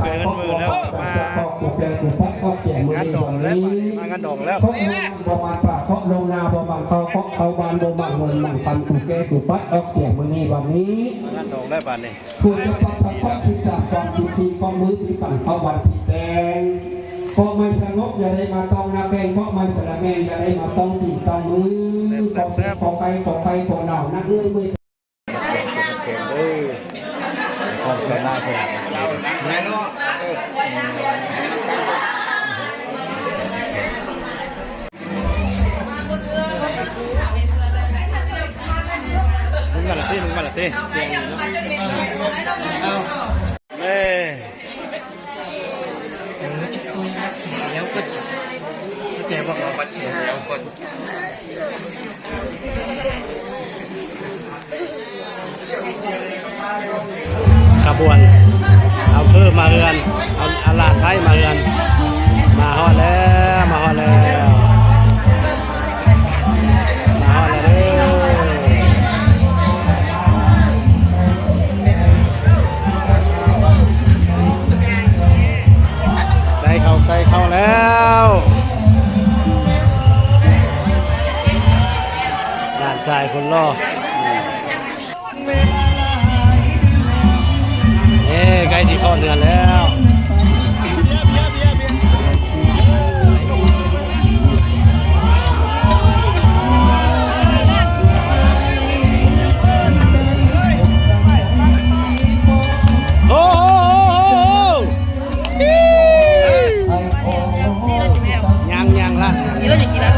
เกินมือแล้วมางานดองแล้วมางานดองแล้วประมาณปากเขาลงนาประมาณเขาบานประมาณเงินหนังปันกูแก่กูปัดออกเสียงมือนี้วันนี้งานดองแล้วบ้านนี้คุณจะปัดทำข้อสิจากความจริงความมือปีปั่นเขาวันปีแดงเพราะไม่สงบอย่าได้มาต้องนาแกงเพราะไม่สระแมงอย่าได้มาต้องตีต้องมือขอไก่ขอเหล่านักเลื่อยมือเก่งเลยความใจร้ายคนมึงมาละตีเน่แล้วก็เจ๊บอกว่าบัตรเสียแล้วก็ขบวนเอาเพิ่มมาเรือนเอาอาลาดไทยมาเรือนมาฮอดแล้วใกล้เข้าแล้วด้านซ้ายคนรอใกล้ที่เข้าเรือนแล้วโอ้ยังละกี่เราจะกี่แบบ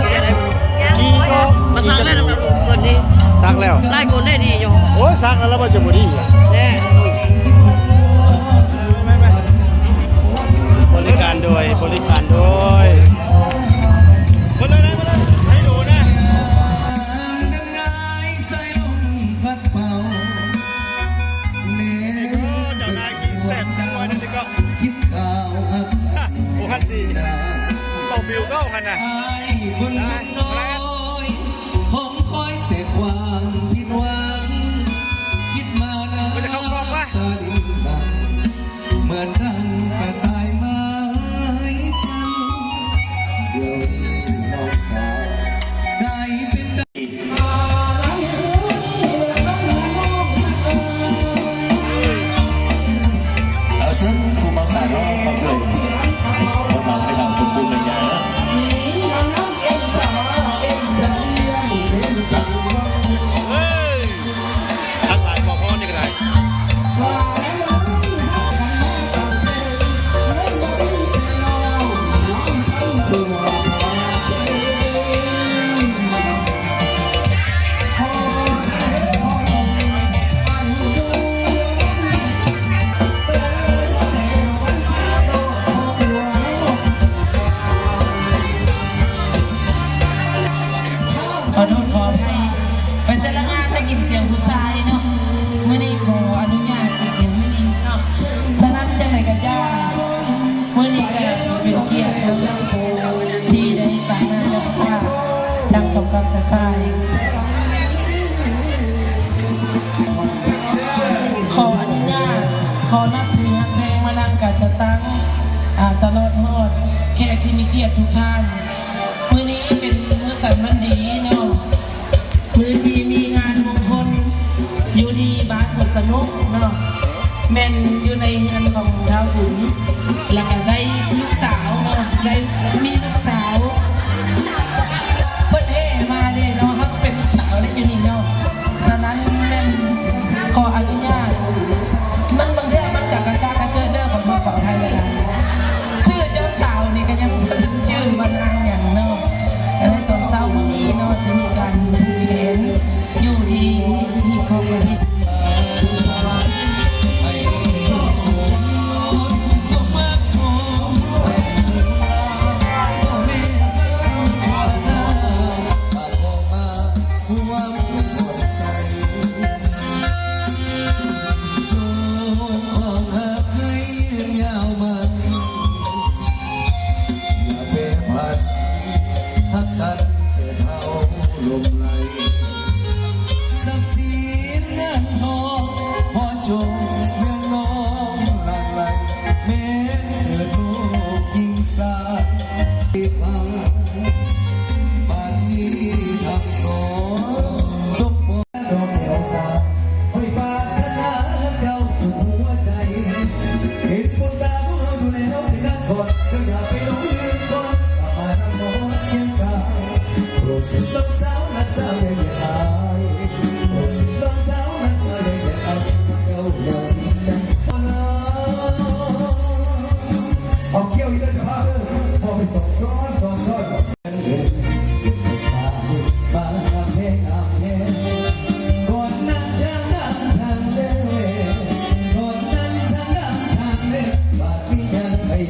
กี่ก็มาซักได้นะคนดีซักแล้วไล่คนได้ดีอยู่โอ้ซักแล้วมันจะบ่ดีแน่บริการโดยคนเลยนะให้ดูนะเจ้านายกินแซ่บจังเลยนี่ก็โอ้ฮันสี่ต่อบิวก็ฮันน่ะผมคอยแต่ความผิดหวังคิดมานะมันจะเข้ากล้องปะเหมือนดังกระต่ายไม้จันเดี๋ยวน้องสาวได้เป็นเอาซึ่งครูบางสายก็มาเคยคนเราให้เราสมบูรณ์เป็นอย่างนั้นทักหลายบอกพ่อนี่ก็ได้ขอโทษขอให้เป็นแต่ละงานได้ยินเสียงผู้ชายเนาะไม่ได้ขออนุญาตเสียงไม่ดีเนาะฉะนั้นจังไหนกันย่าเมื่อนี้ก็เป็นเกียรติที่ได้ต่างหน้าและว่าดังสมกับสายไฟขออนุญาตขอนับถือฮักแพงมานั่งการจะตั้งตลอดฮอดแขกที่มีเกียรติทุกท่านมื้อนี้เป็นมื้อสันวันดีเนาะมื้อที่มีงานมงคลอยู่ที่บ้านสนุกเนาะแม่นอยู่ในงานของท้าวขุนแล้วก็ได้ลูกสาวเนาะได้มีลูกสาวเพิ่นเฮมาเด้เนาะเขาจะเป็นลูกสาวได้อยู่นี่เนาะฉะนั้นแม่นขออนุญาตมันบางเรื่องมันกับกากาเกิดเด้อของพ่อของไทยเวลาชื่อเจ้าสาวนี่ก็ยังจื่นมานางอย่างเนาะและตอนเช้าวันนี้เนาะจะมีการผูกแขนอยู่ที่ของประเทศแ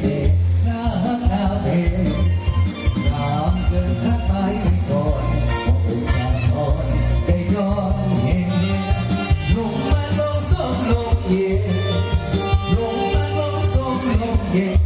เด็กหน้าเพถามเกินทักไปก่อนบอกอุตส่าห์นอนได้ย้อนเห็นลงมาลงส้มลงเย็นลงมาลงส้มลงเย็น